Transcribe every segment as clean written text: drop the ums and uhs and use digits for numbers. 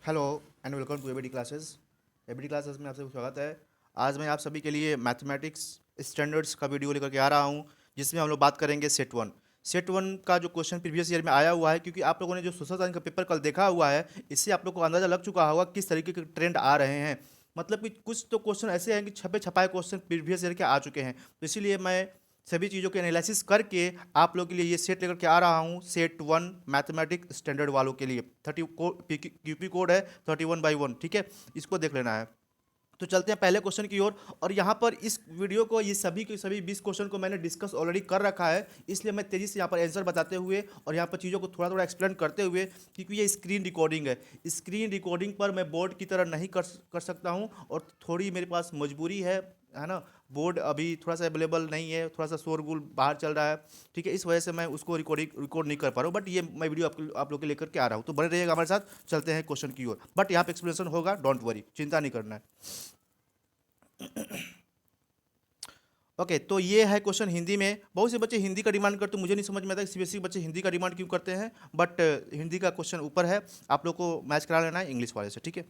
Hello and welcome to ABD classes. ABD classes में आपसे स्वागत है। आज मैं आप सभी के लिए मैथमेटिक्स स्टैंडर्ड्स का वीडियो लेकर के आ रहा हूँ, जिसमें हम लोग बात करेंगे सेट वन का जो क्वेश्चन प्रीवियस ईयर में आया हुआ है। क्योंकि आप लोगों ने जो सोशल साइंस का पेपर कल देखा हुआ है, इससे आप लोग को अंदाज़ा लग चुका होगा किस तरीके के ट्रेंड आ रहे हैं। मतलब कि कुछ तो क्वेश्चन ऐसे हैं कि छपे छपाए क्वेश्चन प्रीवियस ईयर के आ चुके हैं। तो इसीलिए मैं सभी चीज़ों के एनालिसिस करके आप लोगों के लिए ये सेट लेकर के आ रहा हूँ। सेट 1 मैथमेटिक्स स्टैंडर्ड वालों के लिए 30 कोड है 31/1। ठीक है, इसको देख लेना है। तो चलते हैं पहले क्वेश्चन की ओर। और यहाँ पर इस वीडियो को ये सभी के सभी 20 क्वेश्चन को मैंने डिस्कस ऑलरेडी कर रखा है, इसलिए मैं तेज़ी से यहाँ पर आंसर बताते हुए और यहाँ पर चीज़ों को थोड़ा थोड़ा एक्सप्लेन करते हुए, क्योंकि ये स्क्रीन रिकॉर्डिंग है, स्क्रीन रिकॉर्डिंग पर मैं बोर्ड की तरह नहीं कर सकता हूँ। और थोड़ी मेरे पास मजबूरी है ना। बोर्ड अभी थोड़ा सा अवेलेबल नहीं है, थोड़ा सा शोरगुल बाहर चल रहा है। ठीक है, इस वजह से मैं उसको रिकॉर्ड नहीं कर पा रहा हूँ। बट ये मैं वीडियो आप लोग के लेकर के आ रहा हूँ, तो बने रहिएगा हमारे साथ। चलते हैं क्वेश्चन की ओर। बट यहाँ पे एक्सप्लेनेशन होगा, डोंट वरी, चिंता नहीं करना है। ओके तो ये है क्वेश्चन हिंदी में। बहुत से बच्चे हिंदी का डिमांड करते, मुझे नहीं समझ में आता सीबीएसई बच्चे हिंदी का डिमांड क्यों करते हैं। बट हिंदी का क्वेश्चन ऊपर है, आप लोग को मैच करा लेना है इंग्लिश वाले से। ठीक है,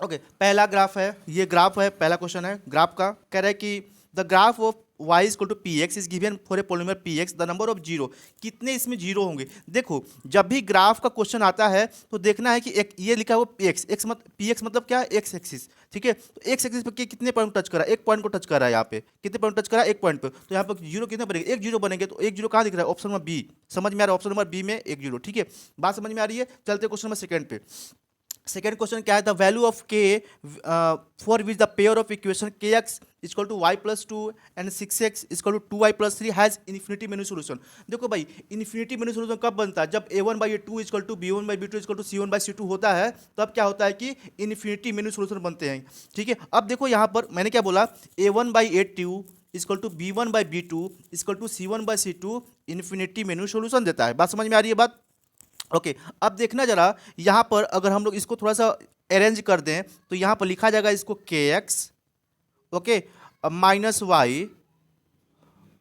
ओके पहला ग्राफ है, ये ग्राफ है, पहला क्वेश्चन है ग्राफ का। कह रहा है कि the graph of y equal to P X is given for a polymer P X the number of zero. कितने इसमें जीरो होंगे? देखो, जब भी ग्राफ का क्वेश्चन आता है तो देखना है कि एक ये लिखा हुआ पी एक्स, एक्स मत पी एक्स मतलब क्या है? X axis. ठीक है, तो एक्स एक्सिस पे कितने पॉइंट टच करा? एक पॉइंट को टच करा है। यहाँ पे कितने पॉइंट टच करा? एक पॉइंट पे। तो यहाँ पर जीरो कितने बनेंगे? एक जीरो बनेंगे। तो एक जीरो कहाँ दिख रहा है? Option number B. समझ में आ रहा है? ऑप्शन नंबर बी में एक जीरो। ठीक है, बात समझ में आ रही है? चलते क्वेश्चन नंबर सेकंड पे। सेकेंड क्वेश्चन क्या है? द वैल्यू ऑफ के for which the pair of equation K X equal to Y plus two and 6x equal to 2y+3 has infinity many solution. देखो भाई, इन्फिनिटी मेनू सोल्यूशन कब बनता है? जब a1/a2 equal to b1/b2 equal to c1/c2 होता है, तब क्या होता है कि इन्फिनिटी मेनू सोल्यूशन बनते हैं। ठीक है, अब देखो यहाँ पर मैंने क्या बोला, a1/a2 equal to b1/b2 equal to c1/c2 infinity many solution देता है। बात समझ में आ रही है बात? ओके अब देखना जरा, यहाँ पर अगर हम लोग इसको थोड़ा सा अरेंज कर दें तो यहाँ पर लिखा जाएगा इसको के एक्स, ओके, माइनस वाई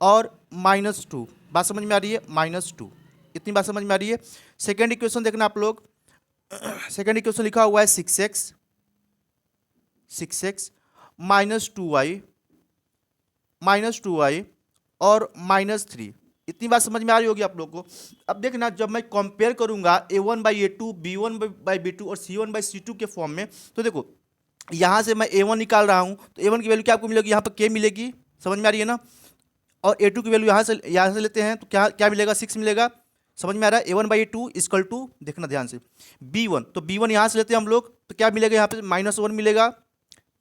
और -2। बात समझ में आ रही है? -2, इतनी बात समझ में आ रही है? सेकेंड इक्वेशन देखना आप लोग। सेकेंड इक्वेशन लिखा हुआ है 6x -2y और -3। इतनी बात समझ में आ रही होगी आप लोग को। अब देखना, जब मैं कंपेयर करूंगा a1/a2 b1/b2 और c1/c2 के फॉर्म में, तो देखो यहां से मैं a1 निकाल रहा हूं, तो a1 की वैल्यू क्या आपको मिलेगी? यहाँ पर k मिलेगी। समझ में आ रही है ना? और a2 की वैल्यू यहाँ से लेते हैं तो क्या क्या मिलेगा? 6 मिलेगा। समझ में आ रहा है? a1/a2 इक्वल टू, देखना ध्यान से, b1, तो b1 यहाँ से लेते हैं हम लोग तो क्या मिलेगा? यहाँ पे -1 मिलेगा।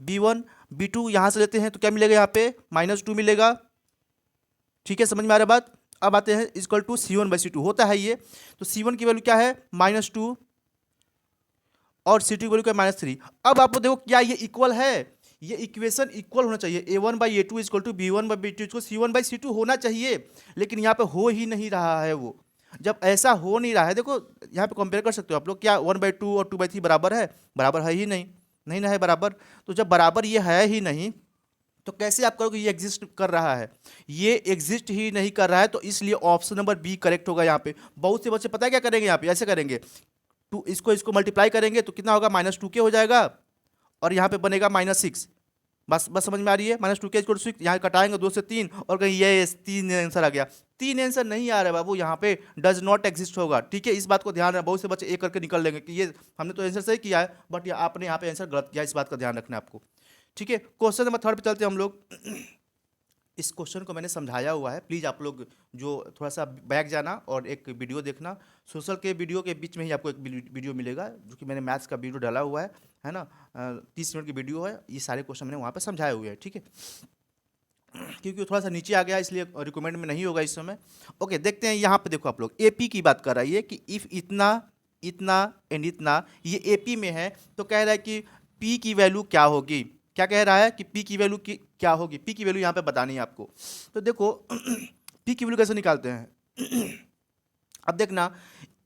b1 b2 यहाँ से लेते हैं तो क्या मिलेगा? यहाँ पे -2 मिलेगा। ठीक है, समझ में आ रहा है बात? अब आते हैं इक्वल टू c1/c2 होता है ये। तो c1 की वैल्यू क्या है? -2 और c2 की वैल्यू क्या? -3। अब आप देखो क्या ये इक्वल है? ये इक्वेशन इक्वल होना चाहिए। a1/a2 equal to b1/b2 equal c1/c2 होना चाहिए, लेकिन यहाँ पे हो ही नहीं रहा है वो। जब ऐसा हो नहीं रहा है, देखो यहाँ पे कंपेयर कर सकते हो आप लोग, क्या 1/2 और 2/3 बराबर है? बराबर है ही नहीं, नहीं ना है बराबर। तो जब बराबर ये है ही नहीं, तो कैसे आप करोगे ये एग्जिस्ट कर रहा है? ये एग्जिस्ट ही नहीं कर रहा है, तो इसलिए ऑप्शन नंबर बी करेक्ट होगा। यहाँ पे बहुत से बच्चे पता है क्या करेंगे? यहाँ पे ऐसे करेंगे, टू इसको इसको मल्टीप्लाई करेंगे तो कितना होगा? -2k हो जाएगा और यहाँ पे बनेगा -6। बस बस समझ में आ रही है? -2k = 6, यहाँ कटाएंगे 2 से 3 और कहीं ये 3 आंसर आ गया। 3 आंसर नहीं आ रहा है बाबू, यहाँ पे डज नॉट एग्जिस्ट होगा। ठीक है, इस बात को ध्यान रखना। बहुत से बच्चे एक करके निकल लेंगे कि ये हमने तो आंसर सही किया है, बट आपने यहाँ पे आंसर गलत किया। इस बात का ध्यान रखना है आपको। ठीक है, क्वेश्चन नंबर थर्ड पे चलते हैं हम लोग। इस क्वेश्चन को मैंने समझाया हुआ है, प्लीज़ आप लोग जो थोड़ा सा बैक जाना और एक वीडियो देखना। सोशल के वीडियो के बीच में ही आपको एक वीडियो मिलेगा, जो कि मैंने मैथ्स का वीडियो डाला हुआ है ना। 30 मिनट की वीडियो है, ये सारे क्वेश्चन मैंने वहाँ पे समझाए हुए हैं। ठीक है, क्योंकि वो थोड़ा सा नीचे आ गया इसलिए रिकमेंड में नहीं होगा इस समय। ओके देखते हैं, यहाँ पे देखो आप लोग एपी की बात कर रही है कि इफ़ इतना इतना एंड इतना ये एपी में है, तो कह रहा है कि पी की वैल्यू क्या होगी? क्या कह रहा है कि पी की वैल्यू की क्या होगी? पी की वैल्यू यहाँ पे बतानी है आपको। तो देखो पी की वैल्यू कैसे निकालते हैं? अब देखना,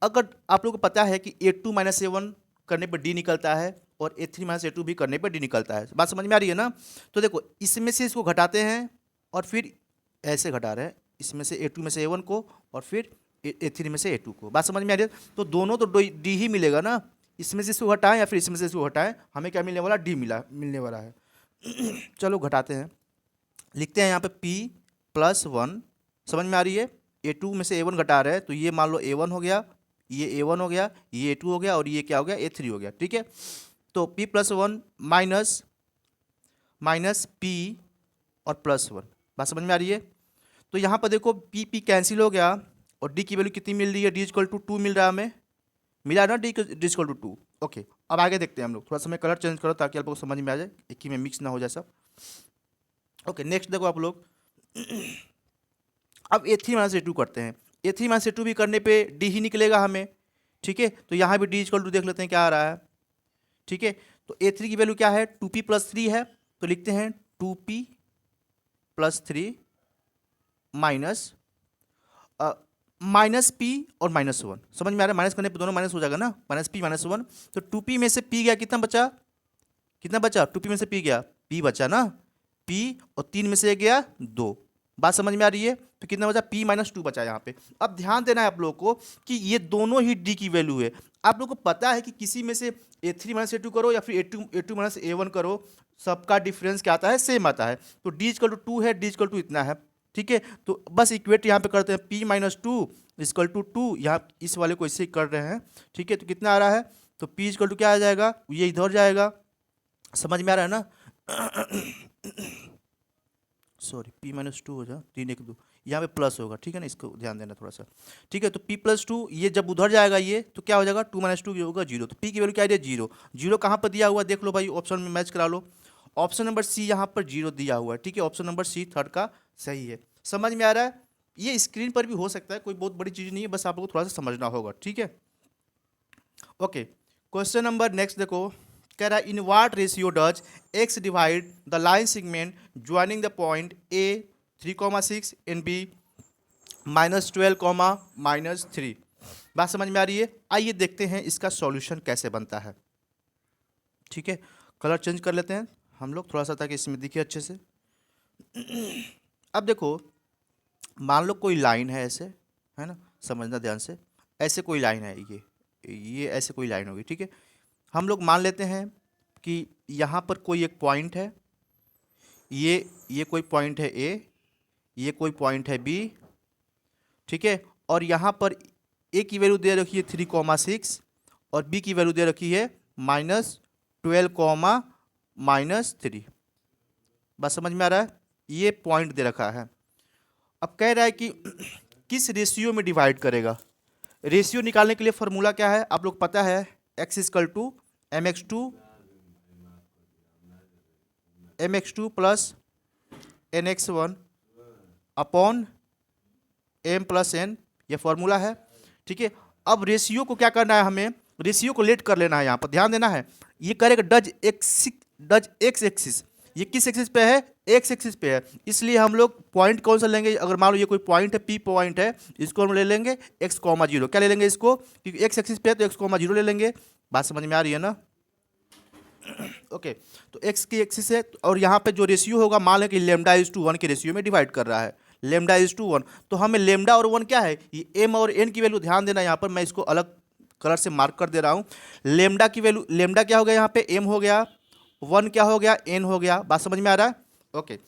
अगर आप लोगों को पता है कि a2 - a1 करने पर डी निकलता है और a3 - a2 भी करने पर डी निकलता है। बात समझ में आ रही है ना? तो देखो इसमें से इसको घटाते हैं और फिर ऐसे घटा रहे हैं, इसमें से a2 में से a1 को और फिर a3 में से a2 को। बात समझ में आ रही है? तो दोनों तो डी ही मिलेगा ना। इसमें से इसको हटाएं या फिर इसमें से इसको हटाएं, हमें क्या मिलने वाला, डी मिलने वाला है। चलो घटाते हैं, लिखते हैं यहाँ पे p+1, समझ में आ रही है। a2 में से a1 घटा रहे हैं तो ये मान लो a1 हो गया, ये a1 हो गया, ये a2 हो गया और ये क्या हो गया, a3 हो गया, ठीक है। तो p+1 माइनस p और +1, बात समझ में आ रही है। तो यहाँ पर देखो p कैंसिल हो गया और d की वैल्यू कितनी मिल रही है, d=2 मिल रहा है हमें, मिला ना, d=2। ओके, अब आगे देखते हैं हम लोग, थोड़ा सा मैं कलर चेंज करो ताकि आप लोग समझ में आ जाए, एक ही में मिक्स ना हो जाए सब। ओके, नेक्स्ट देखो आप लोग, अब a3 - a2 करते हैं। a3 - a2 भी करने पे d ही निकलेगा हमें, ठीक है। तो यहाँ भी d देख लेते हैं क्या आ रहा है, ठीक है। तो a3 की वैल्यू क्या है, 2p+3 है, तो लिखते हैं 2p+3 माइनस -p और -1, समझ में आ रहा है, माइनस करने पे दोनों माइनस हो जाएगा ना, -p -1। तो 2p में से p गया, कितना बचा, 2p में से p गया, p बचा ना, p और 3 में से गया 2, बात समझ में आ रही है। तो कितना बचा, p-2 बचा यहाँ पे। अब ध्यान देना है आप लोग को कि ये दोनों ही d की वैल्यू है। आप लोग को पता है कि किसी में से a3 - a2 करो या फिर a2 - a1 करो, सबका डिफरेंस क्या आता है, सेम आता है। तो d=2 है, d= इतना है, ठीक है। तो बस इक्वेट यहाँ पे करते हैं, p-2 = 2, यहाँ इस वाले को इससे कर रहे हैं, ठीक है। तो कितना आ रहा है, तो p क्या आ जाएगा, ये इधर जाएगा, समझ में आ रहा है ना। सॉरी, p-2 हो जाए, 3 1 2, यहाँ पे प्लस होगा, ठीक है ना, इसको ध्यान देना थोड़ा सा, ठीक है। तो p+2 ये जब उधर जाएगा ये, तो क्या हो जाएगा, 2 - 2 होगा 0। तो p की वैल्यू क्या है, 0। 0 कहाँ पर दिया हुआ है, देख लो भाई, ऑप्शन में मैच करा लो। ऑप्शन नंबर सी यहाँ पर 0 दिया हुआ है, ठीक है। ऑप्शन नंबर सी थर्ड का सही है, समझ में आ रहा है। ये स्क्रीन पर भी हो सकता है, कोई बहुत बड़ी चीज़ नहीं है, बस आप लोग को थोड़ा सा समझना होगा, ठीक है। ओके, क्वेश्चन नंबर नेक्स्ट देखो, कह रहा है in what ratio does x divide the line segment joining the point a 3,6 and b -12, -3। बात समझ में आ रही है। आइए देखते हैं इसका सॉल्यूशन कैसे बनता है, ठीक है। कलर चेंज कर लेते हैं हम लोग थोड़ा सा ताकि इसमें दिखे अच्छे से। अब देखो, मान लो कोई लाइन है ऐसे, है ना, समझना ध्यान से, ऐसे कोई लाइन है, ये ऐसे कोई लाइन होगी, ठीक है। हम लोग मान लेते हैं कि यहाँ पर कोई एक पॉइंट है, ये कोई पॉइंट है ए, ये कोई पॉइंट है बी, ठीक है। और यहाँ पर ए की वैल्यू दे रखी है 3,6 और बी की वैल्यू दे रखी है -12, -3। बात समझ में आ रहा है, ये पॉइंट दे रखा है। अब कह रहा है कि किस रेशियो में डिवाइड करेगा। रेशियो निकालने के लिए फॉर्मूला क्या है, आप लोग पता है, x = mx2 + nx1 upon m + n, ये फॉर्मूला है, ठीक है। अब रेशियो को क्या करना है, हमें रेशियो को लेट कर लेना है, यहाँ पर ध्यान देना है। ये करेगा डज एक्स एक्सिस, ये किस एक्सिस पे है, एक्स एक्सिस पे है, इसलिए हम लोग पॉइंट कौन सा लेंगे, अगर मान लो ये कोई पॉइंट है, पी पॉइंट है, इसको हम ले लेंगे x,0, क्या ले लेंगे इसको, क्योंकि एक्स एक्सिस पे है तो x,0 ले लेंगे। बात समझ में आ रही है ना। ओके, तो x की एक्सिस है और यहाँ पे जो रेशियो होगा, मान लें कि λ=1 के रेशियो में डिवाइड कर रहा है, λ=1, तो हमें λ और 1 क्या है, ये m और n की वैल्यू, ध्यान देना, यहाँ पर मैं इसको अलग कलर से मार्क कर दे रहा हूँ। लेमडा की वैल्यू, लेमडा क्या हो गया यहाँ पे, m हो गया, 1 क्या हो गया, n हो गया। बात समझ में आ रहा है। ओके,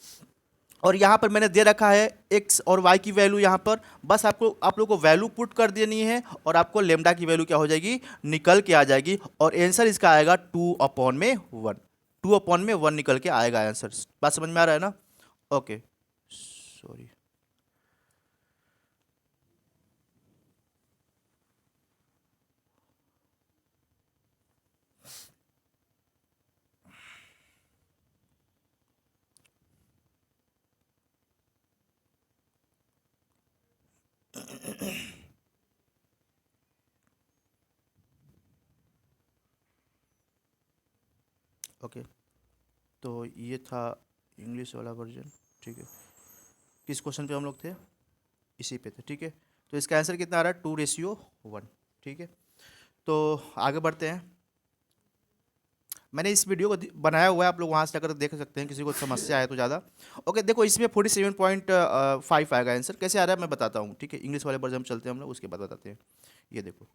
और यहाँ पर मैंने दे रखा है x और y की वैल्यू, यहाँ पर बस आप लोग को वैल्यू पुट कर देनी है और आपको लेमडा की वैल्यू क्या हो जाएगी, निकल के आ जाएगी, और आंसर इसका आएगा 2/1, 2/1 निकल के आएगा आंसर। बात समझ में आ रहा है ना। ओके, सॉरी, ओके, तो ये था इंग्लिश वाला वर्जन, ठीक है। किस क्वेश्चन पे हम लोग थे, इसी पे थे, ठीक है। तो इसका आंसर कितना आ रहा है, 2:1, ठीक है। तो आगे बढ़ते हैं। मैंने इस वीडियो को बनाया हुआ है, आप लोग वहाँ से जाकर देख सकते हैं, किसी को समस्या है तो ज़्यादा। ओके, देखो इसमें 47.5 आएगा आंसर, कैसे आ रहा है मैं बताता हूँ, ठीक है। इंग्लिश वाले वर्जन में चलते हैं हम लोग, उसके बाद बताते हैं। ये देखो,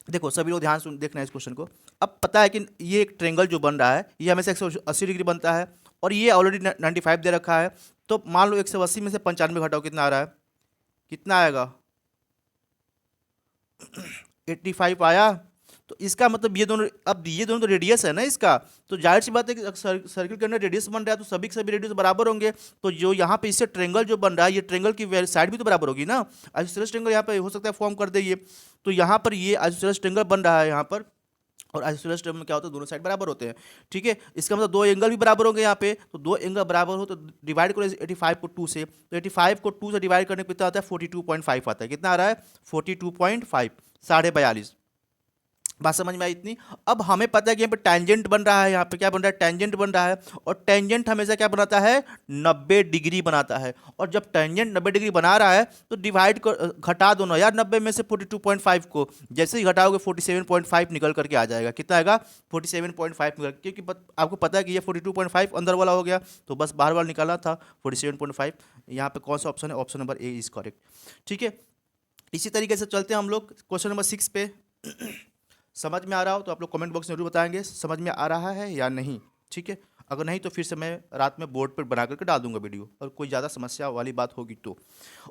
देखो सभी लोग ध्यान सुन देखना है इस क्वेश्चन को। अब पता है कि ये एक ट्रेंगल जो बन रहा है ये हमेशा 180 डिग्री बनता है और ये ऑलरेडी 95 दे रखा है। तो मान लो 180 में से 95 घटाओ, कितना आ रहा है, कितना आएगा 85 आया। तो इसका मतलब ये दोनों, अब ये दोनों तो रेडियस है ना इसका, तो जाहिर सी बात है कि सर्किल के अंदर रेडियस बन रहा है तो सभी के सभी रेडियस बराबर होंगे। तो जो यहाँ पे इससे ट्रेंगल जो बन रहा है ये ट्रेंगल की साइड भी तो बराबर होगी ना। आइसोसेलेस ट्रेंगल यहाँ पे हो सकता है फॉर्म कर दे ये। तो यहाँ पर ये आइसोसेलेस ट्रेंगल बन रहा है यहाँ पर, और आइसोसेलेस ट्रेंगल में क्या होता है, दोनों साइड बराबर होते हैं। ठीक है, इसका मतलब दो एंगल भी बराबर होंगे यहाँ पे। तो दो एंगल बराबर हो तो डिवाइड करो 85 को 2 से, तो 85 को 2 से डिवाइड करने पर कितना आता है 42.5 आता है। कितना आ रहा है 42.5, 42.5। बात समझ में आई इतनी। अब हमें पता है कि यहाँ पे टेंजेंट बन रहा है, यहाँ पे क्या बन रहा है, टेंजेंट बन रहा है। और टेंजेंट हमेशा क्या बनाता है, 90 डिग्री बनाता है। और जब टेंजेंट 90 डिग्री बना रहा है तो डिवाइड कर, घटा दो ना यार 90 में से 42.5 को। जैसे ही घटाओगे 47.5 निकल करके आ जाएगा। कितना आएगा 47.5 निकल, क्योंकि आपको पता है कि ये 42.5 अंदर वाला हो गया तो बस बाहर वाला निकालना था 47.5। यहाँ पे कौन सा ऑप्शन है, option number A is correct. ठीक है, इसी तरीके से चलते हैं हम लोग क्वेश्चन नंबर 6 पे। समझ में आ रहा हो तो आप लोग कमेंट बॉक्स में जरूर बताएंगे समझ में आ रहा है या नहीं। ठीक है, अगर नहीं तो फिर से मैं रात में बोर्ड पर बना करके डाल दूंगा वीडियो, और कोई ज़्यादा समस्या वाली बात होगी तो।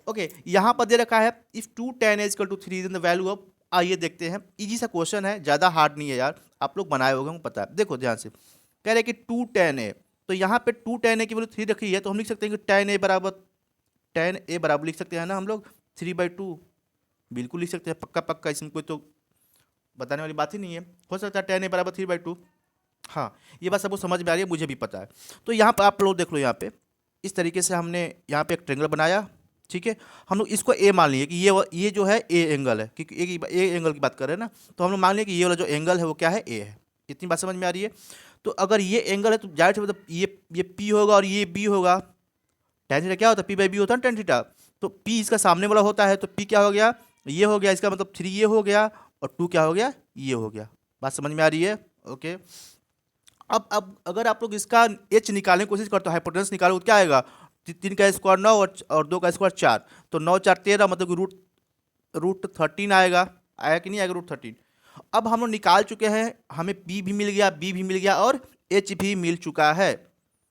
ओके, यहाँ पर दे रखा है if 2tan is equal to 3 then the value of, आइए देखते हैं। इजी सा क्वेश्चन है, ज़्यादा हार्ड नहीं है यार, आप लोग बनाए होंगे, मुझे पता है। देखो ध्यान से, कह रहे हैं कि 2tan है, तो यहाँ पे 2tan है की वैल्यू 3 रखी है, तो हम लिख सकते हैं कि tan a बराबर लिख सकते हैं ना हम लोग 3/2। बिल्कुल लिख सकते हैं, पक्का पक्का, इसमें कोई तो बताने वाली बात ही नहीं है। हो सकता है tan a बराबर 3/2। हाँ, ये बात सबको समझ में आ रही है, मुझे भी पता है। तो यहाँ पर आप लोग देख लो, यहाँ पे इस तरीके से हमने यहाँ पे एक ट्रेंगल बनाया। ठीक है, हम लोग इसको ए मान लिए कि ये जो है ए एंगल है, क्योंकि ए एंगल की बात कर रहे हैं ना, तो हम लोग मान लिए कि ये वाला जो एंगल है वो क्या है, ए है। इतनी बात समझ में आ रही है। तो अगर ये एंगल है तो जाहिर से मतलब ये पी होगा और ये बी होगा। tan थीटा क्या होता है, p/b होता है ना tan थीटा। तो p इसका सामने वाला होता है, तो p क्या हो गया, ये हो गया, इसका मतलब 3 ये हो गया, और 2 क्या हो गया, ये हो गया। बात समझ में आ रही है। ओके, अब अगर आप लोग इसका h निकालने की कोशिश करते हो, हाइपोटेनस निकालो, तो क्या आएगा, 3 का स्क्वायर 9 और 2 का स्क्वायर 4, तो 9 4 13, मतलब कि रूट 13 आएगा। आया कि नहीं आएगा रूट 13। अब हम लोग निकाल चुके हैं, हमें p भी मिल गया, b भी मिल गया और h भी मिल चुका है।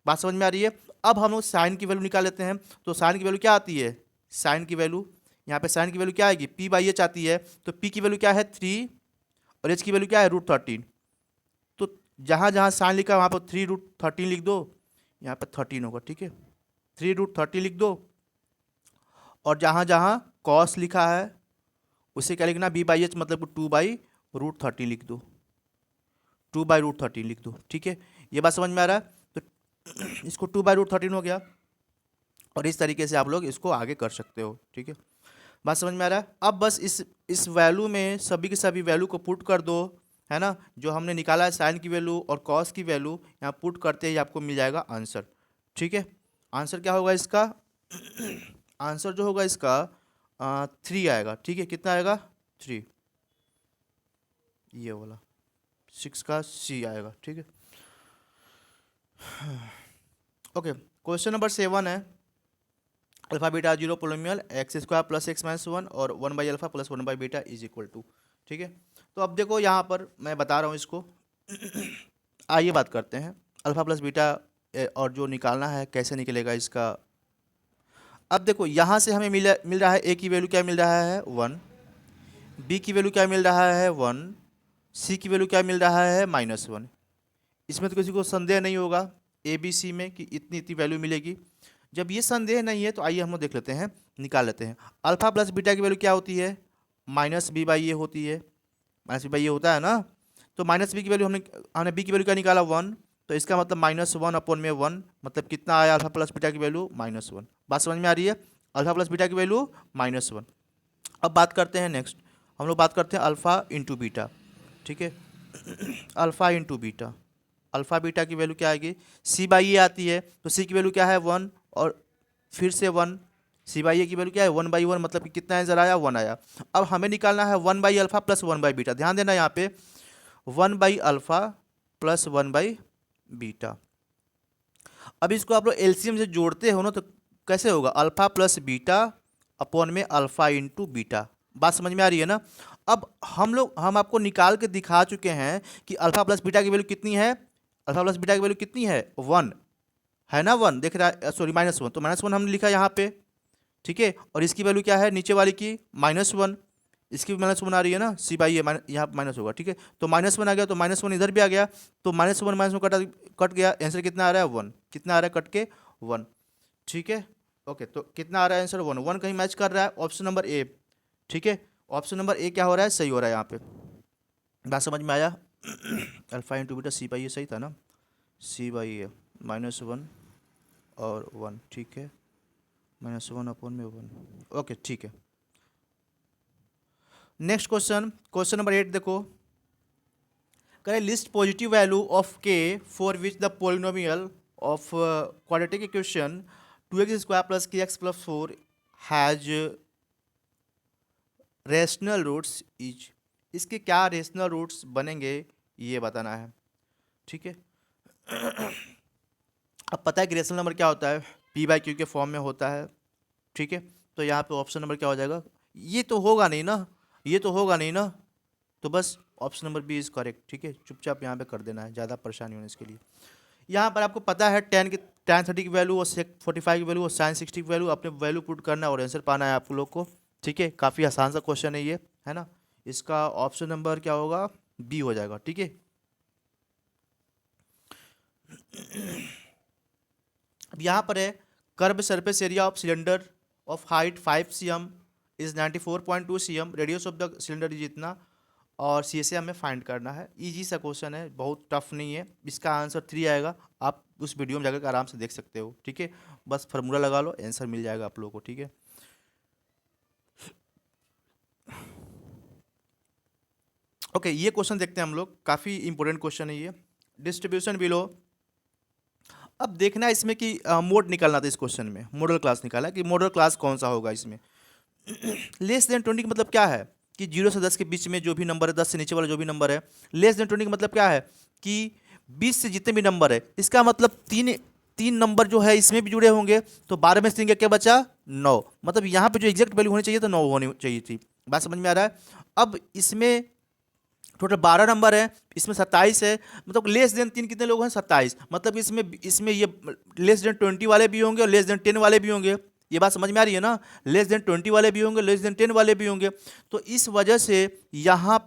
बात समझ में आ रही है। अब हम लोग साइन की वैल्यू निकाल लेते हैं। तो साइन की वैल्यू क्या आती है, साइन की वैल्यू, यहाँ पे साइन की वैल्यू क्या आएगी, p/h आती है। तो p की वैल्यू क्या है 3 और h की वैल्यू क्या है √13। तो जहाँ जहाँ साइन लिखा है वहाँ पर 3√13 लिख दो, यहाँ पर 13 होगा। ठीक है, 3√13 लिख दो। और जहाँ जहाँ कॉस लिखा है उसे क्या लिखना, b/h मतलब 2/√13 लिख दो, 2/√13 लिख दो। ठीक है, ये बात समझ में आ रहा है। तो इसको 2/√13 हो गया, और इस तरीके से आप लोग इसको आगे कर सकते हो। ठीक है, बात समझ में आ रहा है। अब बस इस वैल्यू में सभी के सभी वैल्यू को पुट कर दो, है ना। जो हमने निकाला है साइन की वैल्यू और कॉस की वैल्यू, यहाँ पुट करते ही आपको मिल जाएगा आंसर। ठीक है, आंसर क्या होगा इसका, आंसर जो होगा इसका 3 आएगा। ठीक है, कितना आएगा 3, ये वाला 6 का C आएगा। ठीक है, ओके, क्वेश्चन नंबर 7 है alpha beta 0 polynomial x² + x - 1 और 1/α + 1/β इज इक्वल टू। ठीक है, तो अब देखो यहाँ पर मैं बता रहा हूँ इसको। आइए बात करते हैं अल्फा प्लस बीटा, और जो निकालना है कैसे निकलेगा इसका। अब देखो यहाँ से हमें मिल रहा है a की वैल्यू क्या मिल रहा है 1, b की वैल्यू क्या मिल रहा है 1, c की वैल्यू क्या मिल रहा है -1। इसमें तो किसी को संदेह नहीं होगा ए बी सी में कि इतनी इतनी वैल्यू मिलेगी। जब ये संदेह नहीं है तो आइए हम लोग देख लेते हैं, निकाल लेते हैं। अल्फा प्लस बीटा की वैल्यू क्या होती है, -b/a होती है, -b/a होता है ना। तो -b की वैल्यू हमने b की वैल्यू क्या निकाला 1, तो इसका मतलब -1/1, मतलब कितना आया अल्फा प्लस बीटा की वैल्यू -1। बात समझ में आ रही है, अल्फा प्लस बीटा की वैल्यू -1। अब बात करते हैं नेक्स्ट, हम लोग बात करते हैं अल्फा इंटू बीटा। ठीक है, alpha into beta, alpha beta की वैल्यू क्या आएगी, c/a आती है, तो c की वैल्यू क्या है 1 और फिर से 1, c/a की वैल्यू क्या है 1/1, मतलब कि कितना आंसर आया 1 आया। अब हमें निकालना है 1/α + 1/β। ध्यान देना यहाँ पे 1/α + 1/β। अब इसको आप लोग एलसीएम से जोड़ते हो ना, तो कैसे होगा, अल्फा प्लस बीटा अपॉन में अल्फा इंटू बीटा। बात समझ में आ रही है ना। अब हम आपको निकाल के दिखा चुके हैं कि अल्फा प्लस बीटा की वैल्यू कितनी है, अल्फा प्लस बीटा की वैल्यू कितनी है 1 है ना, 1 देख रहा है, सॉरी -1, तो -1 हमने लिखा यहाँ पे, ठीक है। और इसकी वैल्यू क्या है नीचे वाली की -1, इसकी भी -1 आ रही है ना, सी बाई ए यहाँ माइनस होगा, ठीक है। तो -1 आ गया, तो -1 इधर भी आ गया, तो -1 कट गया, आंसर कितना आ रहा है 1, कितना आ रहा है कट के 1, ठीक है। ओके, तो कितना आ रहा है आंसर 1, 1 कहीं मैच कर रहा है ऑप्शन नंबर ए, ठीक है। ऑप्शन नंबर ए क्या हो रहा है, सही हो रहा है यहाँ पे, बात समझ में आया। Alpha into beta C by A सही था ना, सी बाई ए -1 और 1, ठीक है, -1 अपॉन में 1, ओके ठीक है। नेक्स्ट क्वेश्चन, क्वेश्चन नंबर 8 देखो, करें लिस्ट पॉजिटिव वैल्यू ऑफ के for which the polynomial of quadratic equation 2x² plus kx plus 4 has rational roots is, इसके क्या रेशनल रूट्स बनेंगे ये बताना है, ठीक है। अब पता है कि रेशनल नंबर क्या होता है, पी बाई क्यू के फॉर्म में होता है, ठीक है। तो यहाँ पे ऑप्शन नंबर क्या हो जाएगा, ये तो होगा नहीं ना, ये तो होगा नहीं ना, तो बस option number B is correct, ठीक है। चुपचाप यहाँ पे कर देना है, ज़्यादा परेशानी होने इसके लिए। यहाँ पर आपको पता है tan 30 की वैल्यू और sec 45 की वैल्यू और sin 60 की वैल्यू, अपने वैल्यू पुट करना और आंसर पाना है आप लोग को, ठीक है। काफ़ी आसान सा क्वेश्चन है ये, है ना। इसका ऑप्शन नंबर क्या होगा, बी हो जाएगा, ठीक है। अब यहाँ पर है curve surface area of cylinder of height 5 cm is 94.2 cm, radius of the cylinder is इतना, और सी एस हमें फाइंड करना है। इजी सा क्वेश्चन है, बहुत टफ नहीं है, इसका आंसर 3 आएगा, आप उस वीडियो में जाकर आराम से देख सकते हो, ठीक है। बस फार्मूला लगा लो, आंसर मिल जाएगा आप लोगों को, ठीक है। ओके, ये क्वेश्चन देखते हैं हम लोग, काफ़ी इंपॉर्टेंट क्वेश्चन है ये, डिस्ट्रीब्यूशन बिलो। अब देखना है इसमें कि मोड निकालना था, इस क्वेश्चन में मॉडल क्लास निकाला कि मॉडल क्लास कौन सा होगा इसमें। लेस देन 20 का मतलब क्या है कि 0 से 10 के बीच में जो भी नंबर है, 10 से नीचे वाला जो भी नंबर है। लेस देन 20 का मतलब क्या है कि 20 से जितने भी नंबर है, इसका मतलब तीन नंबर जो है इसमें भी जुड़े होंगे, तो 12 में से क्या बचा 9, मतलब यहाँ पे जो एग्जैक्ट वैल्यू होनी चाहिए तो 9 होनी चाहिए थी, बात समझ में आ रहा है। अब इसमें टोटल 12 नंबर है, इसमें 27 है, मतलब लेस देन 3 कितने लोग हैं 27, मतलब इसमें ये लेस देन 20 वाले भी होंगे और लेस देन 10 वाले भी होंगे, ये बात समझ में आ रही है ना। लेस देन 20 वाले भी होंगे, लेस देन 10 वाले भी होंगे, तो इस वजह से यहाँ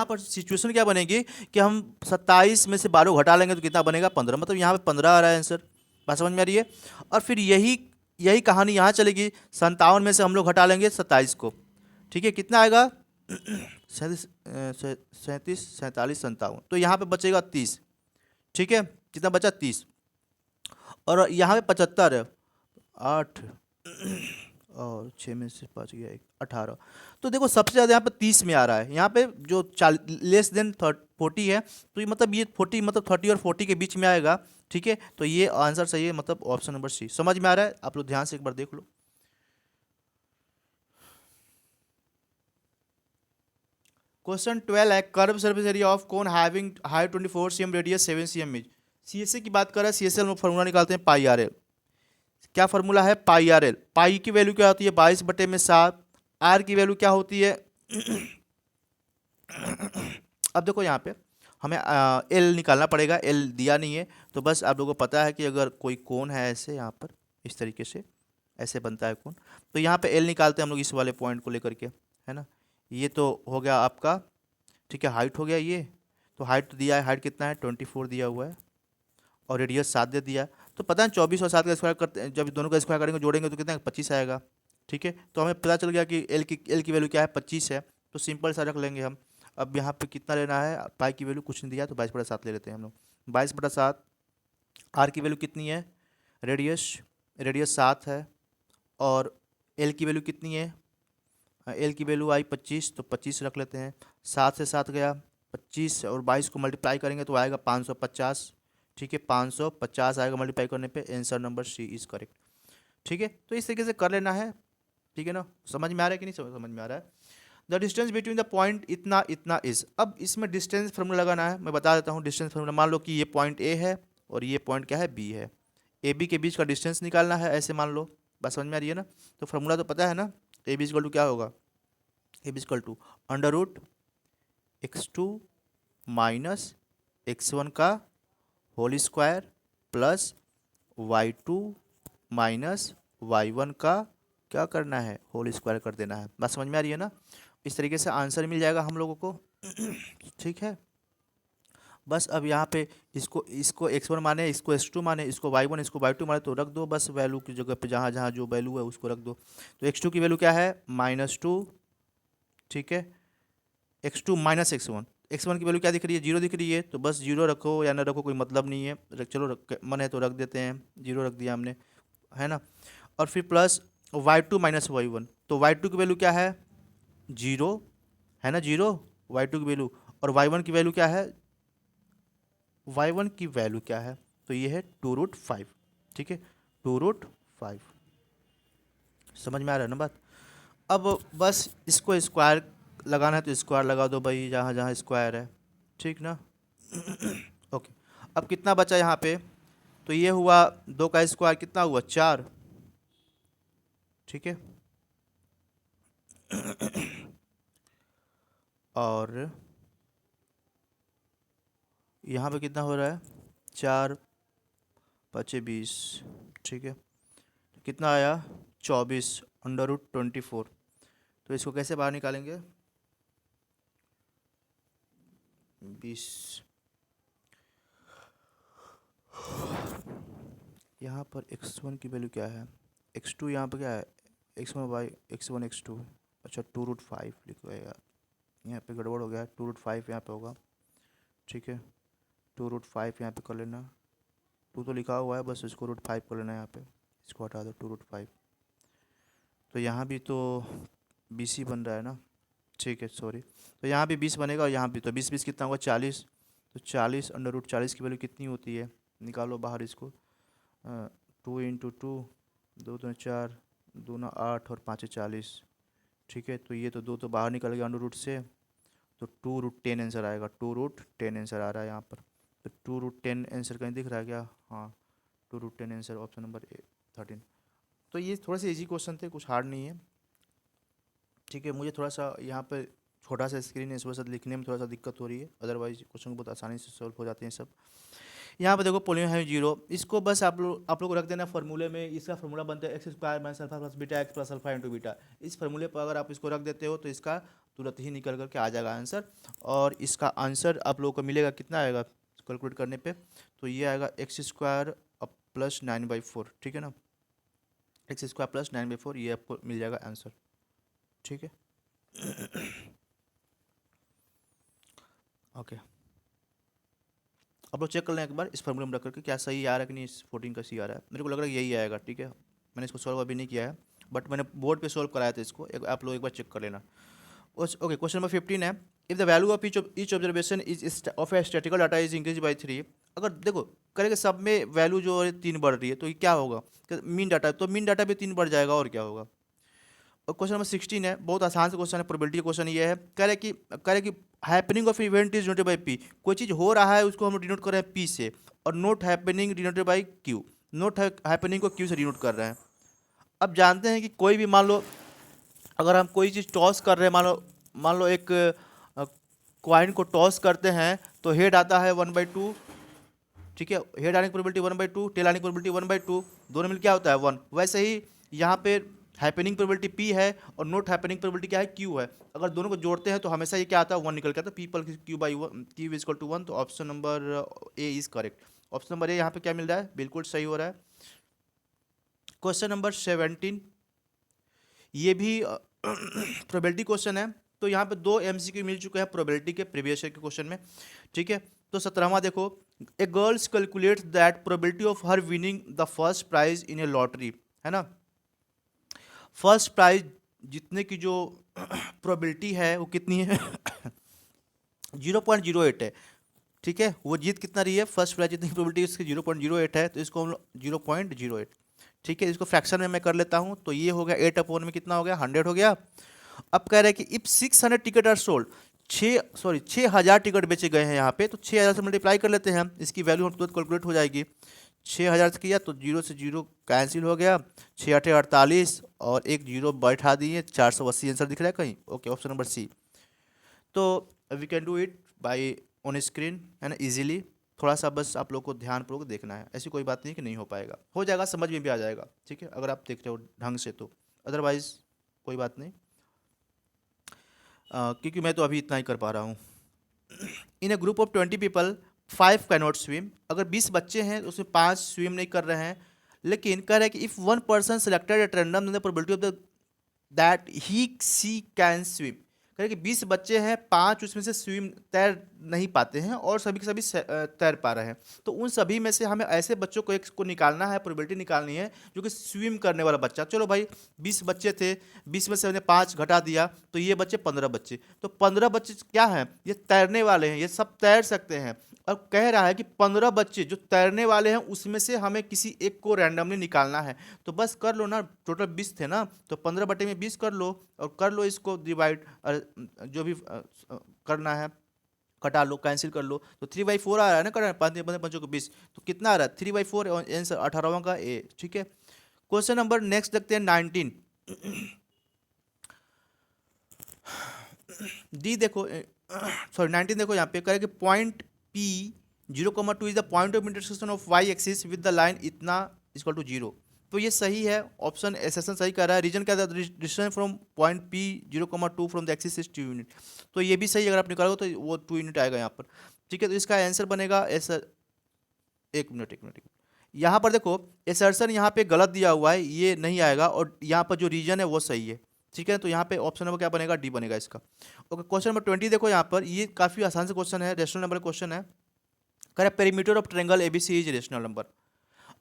पर सिचुएशन क्या बनेगी कि हम 27 में से 12 घटा लेंगे तो कितना बनेगा 15, मतलब यहाँ पे 15 आ रहा है आंसर, बात समझ में आ रही है। और फिर यही कहानी यहाँ चलेगी, 57 में से हम लोग घटा लेंगे 27 को, ठीक है, कितना आएगा 37 47 57, तो यहाँ पे बचेगा 30, ठीक है, कितना बचा 30, और यहाँ पे 75 है, 8 और 6 में से 5 गया 1, 18, तो देखो सबसे ज़्यादा यहाँ पे 30 में आ रहा है, यहाँ पे जो लेस देन 40 है, तो ये मतलब ये 40 मतलब 30 और 40 के बीच में आएगा, ठीक है। तो ये आंसर सही है, मतलब ऑप्शन नंबर सी। समझ में आ रहा है, आप लोग ध्यान से एक बार देख लो। क्वेश्चन 12 है curve surface area of cone having height 24 cm radius 7 cm is. CSA की बात कर रहा है, सीएसए हम फॉर्मूला निकालते हैं पाई आर एल। क्या फॉर्मूला है, पाई आर एल। पाई की वैल्यू क्या होती है 22/7, आर की वैल्यू क्या होती है अब देखो यहाँ पे हमें एल निकालना पड़ेगा, एल दिया नहीं है, तो बस आप लोगों को पता है कि अगर कोई कोन है ऐसे यहाँ पर इस तरीके से ऐसे बनता है कोन, तो यहाँ पे एल निकालते हैं हम लोग इस वाले पॉइंट को लेकर के, है ना। ये तो हो गया आपका, ठीक है, हाइट हो गया ये, तो हाइट तो दिया है, हाइट कितना है 24 दिया हुआ है, और रेडियस 7 दे दिया, तो पता है 24 और 7 का स्क्वायर करते हैं, जब दोनों का स्क्वायर करेंगे जोड़ेंगे तो कितना 25 आएगा, ठीक है। तो हमें पता चल गया कि एल की वैल्यू क्या है 25 है, तो सिंपल सा रख लेंगे हम। अब यहाँ पे कितना लेना है, पाई की वैल्यू कुछ नहीं दिया तो 22/7 ले लेते हैं हम लोग, 22/7। आर की वैल्यू कितनी है, रेडियस 7 है, और एल की वैल्यू कितनी है, एल की वैल्यू आई 25, तो 25 रख लेते हैं। 7 से 7 गया 25, और 22 को मल्टीप्लाई करेंगे तो आएगा 550, ठीक है, 550 आएगा मल्टीप्लाई करने पे, answer number C is correct, ठीक है। तो इस तरीके से कर लेना है, ठीक है ना। समझ में आ रहा है कि नहीं समझ में आ रहा है। The distance between the point इतना इतना इज। अब इसमें डिस्टेंस फार्मूला लगाना है, मैं बता देता हूँ डिस्टेंस फार्मूला। मान लो कि ये पॉइंट ए है और ये पॉइंट क्या है बी है, ए बी के बीच का डिस्टेंस निकालना है, ऐसे मान लो, बस समझ में आ रही है ना। तो फार्मूला तो पता है ना, ए बी इक्वल टू क्या होगा A B equal to under root x2 minus x1 का whole square plus y2 minus y1 का क्या करना है, होल स्क्वायर कर देना है। बात समझ में आ रही है ना? इस तरीके से आंसर मिल जाएगा हम लोगों को। ठीक है, बस अब यहाँ पे इसको x1 माने, इसको x2 माने, इसको y1, इसको y2 माने तो रख दो बस वैल्यू की जगह पे, जहाँ जहाँ जो वैल्यू है उसको रख दो। तो x2 की वैल्यू क्या है -2, ठीक है, x2 माइनस x1 की वैल्यू क्या दिख रही है, 0 दिख रही है, तो बस 0 रखो या ना रखो कोई मतलब नहीं है, चलो मन है तो रख देते हैं, 0 रख दिया हमने, है ना। और फिर प्लस y2 माइनस y1, तो y2 की वैल्यू क्या है 0, है ना 0 y2 की वैल्यू, और y1 की वैल्यू क्या है, y1 की वैल्यू क्या है, तो ये है 2√5, ठीक है 2√5। समझ में आ रहा है ना बात? अब बस इसको स्क्वायर लगाना है तो स्क्वायर लगा दो भाई जहाँ जहाँ स्क्वायर है, ठीक ना। ओके, अब कितना बचा यहाँ पे, तो ये हुआ 2 का स्क्वायर कितना हुआ 4, ठीक है। और यहाँ पे कितना हो रहा है 4 × 20, ठीक है, कितना आया 24 √24। तो इसको कैसे बाहर निकालेंगे, 20, यहाँ पर x1 की वैल्यू क्या है, x2 यहाँ पर क्या है x1 x2, अच्छा 2√5 लिखो यार, यहाँ पे गड़बड़ हो गया, 2√5 यहाँ पे होगा, ठीक है 2√5 यहाँ पे कर लेना, 2 तो लिखा हुआ है बस इसको √5 कर लेना, यहाँ पे इसको हटा दो 2√5, तो यहाँ भी तो 20 ही बन रहा है ना, ठीक है सॉरी, तो यहाँ भी 20 बनेगा और यहाँ भी, तो 20 कितना होगा 40, तो 40 √40 की वैल्यू कितनी होती है, निकालो बाहर इसको, 2 × 2, 2 2 4, 2 9 8 और 5 40, ठीक है, तो ये तो 2 तो बाहर निकल गया अंडर रूट से, तो 2√10 आंसर आएगा, 2√10 आंसर आ रहा है यहाँ पर, तो 2√10 आंसर कहीं दिख रहा है क्या, हाँ 2√10 आंसर ऑप्शन नंबर 13। तो ये थोड़ा सा इजी क्वेश्चन थे, कुछ हार्ड नहीं है, ठीक है। मुझे थोड़ा सा यहाँ पर छोटा सा स्क्रीन है, इस वजह से लिखने में थोड़ा सा दिक्कत हो रही है, अदरवाइज क्वेश्चन बहुत आसानी से सॉल्व हो जाते हैं सब। यहाँ पे देखो पोलिनो है 0, इसको बस आप लोग रख देना फार्मूले में, इसका फार्मूला बनता है x² minus alpha plus beta x plus alpha into beta. इस फार्मूले पर अगर आप इसको रख देते हो तो इसका तुरंत ही निकल करके आ जाएगा आंसर, और इसका आंसर आप लोगों को मिलेगा कितना आएगा कैलकुलेट करने पे, तो ये आएगा x² प्लस 9/4, ठीक है ना, x² प्लस 9/4, ये आपको मिल जाएगा आंसर, ठीक है। ओके, अब लोग चेक कर लें एक बार इस फॉर्मूले में रख करके क्या सही आ रहा है कि नहीं, इस 14 का सी आ रहा है, मेरे को लग रहा है यही आएगा, ठीक है। मैंने इसको सॉल्व अभी नहीं किया है, बट मैंने बोर्ड पे सॉल्व कराया था इसको, आप लोग एक बार चेक कर लेना। ओके, क्वेश्चन नंबर 15 है, if the value of each observation is of A statistical data is increase by 3, अगर देखो करेंगे सब में वैल्यू जो है 3 बढ़ रही है तो ये क्या होगा, मीन डाटा, तो मीन डाटा भी 3 बढ़ जाएगा, और क्या होगा। और क्वेश्चन नंबर 16 है, बहुत आसान सा क्वेश्चन है, प्रोबेबिलिटी क्वेश्चन ये है, कह रहे कि happening of event is denoted by P, कोई चीज़ हो रहा है उसको हम डिनोट कर रहे हैं पी से, और note happening denoted by Q, note happening को क्यू से डिनोट कर रहे हैं। अब जानते हैं कि कोई भी मान लो अगर हम कोई चीज़ टॉस कर रहे हैं, मान लो एक कॉइन को टॉस करते हैं तो हेड आता है 1/2, ठीक है, हेड आने की प्रोबेबिलिटी 1/2, टेल आने की प्रोबेबिलिटी 1/2, दोनों मिल क्या होता है 1। वैसे ही यहाँ पे हैपनिंग प्रोबेबिलिटी पी है और नोट हैपनिंग प्रोबेबिलिटी क्या है क्यू है, अगर दोनों को जोड़ते हैं तो हमेशा ये क्या आता है 1 निकल के आता है, people Q is equal to 1, तो option number A is correct. Option number A यहाँ पे क्या मिल रहा है, बिल्कुल सही हो रहा है। क्वेश्चन नंबर 17, ये भी प्रोबेबिलिटी क्वेश्चन है, तो यहाँ पे 2 MCQ मिल चुके हैं प्रोबेबिलिटी के प्रीवियस ईयर के क्वेश्चन में, ठीक है। तो 17वां देखो, a girls calculates that probability of her winning the first prize in a lottery, है ना, फर्स्ट प्राइज जीतने की जो प्रोबेबिलिटी है वो कितनी है 0.08 है, ठीक है, वो जीत कितना रही है, फर्स्ट प्राइज जीतने की प्रोबेबिलिटी इसकी 0.08 है, तो इसको हम 0.08, ठीक है, इसको फ्रैक्शन में मैं कर लेता हूँ, तो ये हो गया 8 में कितना हो गया 100 हो गया। अब कह रहे हैं कि if 600 ticket are sold, 6,000 ticket बेचे गए हैं यहाँ पे, तो 6,000 से मल्टीप्लाई कर लेते हैं, इसकी वैल्यू हम तुरंत कैलकुलेट हो जाएगी, 6000 किया तो 0 से 0 कैंसिल हो गया, 6 8 48 और एक 0 बैठा दिए, 480 आंसर दिख रहा है कहीं। Okay, option number C. तो we can do it by on screen, है ना, इजीली। थोड़ा सा बस आप लोग को ध्यानपूर्वक देखना है, ऐसी कोई बात नहीं कि नहीं हो पाएगा, हो जाएगा, समझ में भी आ जाएगा, ठीक है, अगर आप देख रहे हो ढंग से तो। अदरवाइज कोई बात नहीं, क्योंकि मैं तो अभी इतना ही कर पा रहा हूँ। In a group of 20 people 5 can not swim. अगर 20 बच्चे हैं तो उसमें 5 स्विम नहीं कर रहे हैं, लेकिन कह रहे हैं कि if one person selected at random the probability of the that he she can swim. कह रहे कि 20 बच्चे हैं, 5 उसमें से स्विम तैर नहीं पाते हैं और सभी के सभी तैर पा रहे हैं। तो उन सभी में से हमें ऐसे बच्चों को एक को निकालना है, प्रोबेबिलिटी निकालनी है जो कि स्विम करने वाला बच्चा। चलो भाई 20 बच्चे थे, 20 में से हमने 5 घटा दिया तो ये बच्चे 15 बच्चे। तो 15 बच्चे क्या हैं, ये तैरने वाले हैं, ये सब तैर सकते हैं। और कह रहा है कि 15 बच्चे जो तैरने वाले हैं उसमें से हमें किसी एक को रैंडमली निकालना है। तो बस कर लो ना, टोटल 20 थे ना, तो 15 बटे में 20 कर लो और कर लो इसको डिवाइड, जो भी करना है कटा लो, कैंसिल कर लो। तो 3/4 आ रहा है ना, करना 5 15 5 को 20, तो कितना आ रहा है 3/4 आंसर 18वां का ए, ठीक है। क्वेश्चन नंबर नेक्स्ट देखते हैं 19 डी। देखो सॉरी 19 देखो, यहाँ पे करें कि point P 0,2 is the point of intersection of y axis with the line इतना इक्वल टू 0। तो ये सही है, ऑप्शन एसेसन सही कर रहा है। रीजन क्या था, distance from point P 0,2 from the axis is 2 unit. तो ये भी सही, अगर आप निकालोगे तो वो 2 यूनिट आएगा यहाँ पर, ठीक है। तो इसका आंसर बनेगा ऐसा, एक मिनट यहाँ पर देखो एसर्शन यहाँ पे गलत दिया हुआ है, ये नहीं आएगा, और यहाँ पर जो रीजन है वो सही है, ठीक है। तो यहाँ पे ऑप्शन नंबर क्या बनेगा, डी बनेगा इसका। ओके, क्वेश्चन नंबर 20 देखो, यहाँ पर ये काफ़ी आसान से क्वेश्चन है, रेशनल नंबर क्वेश्चन है। करें perimeter of triangle ABC is rational number.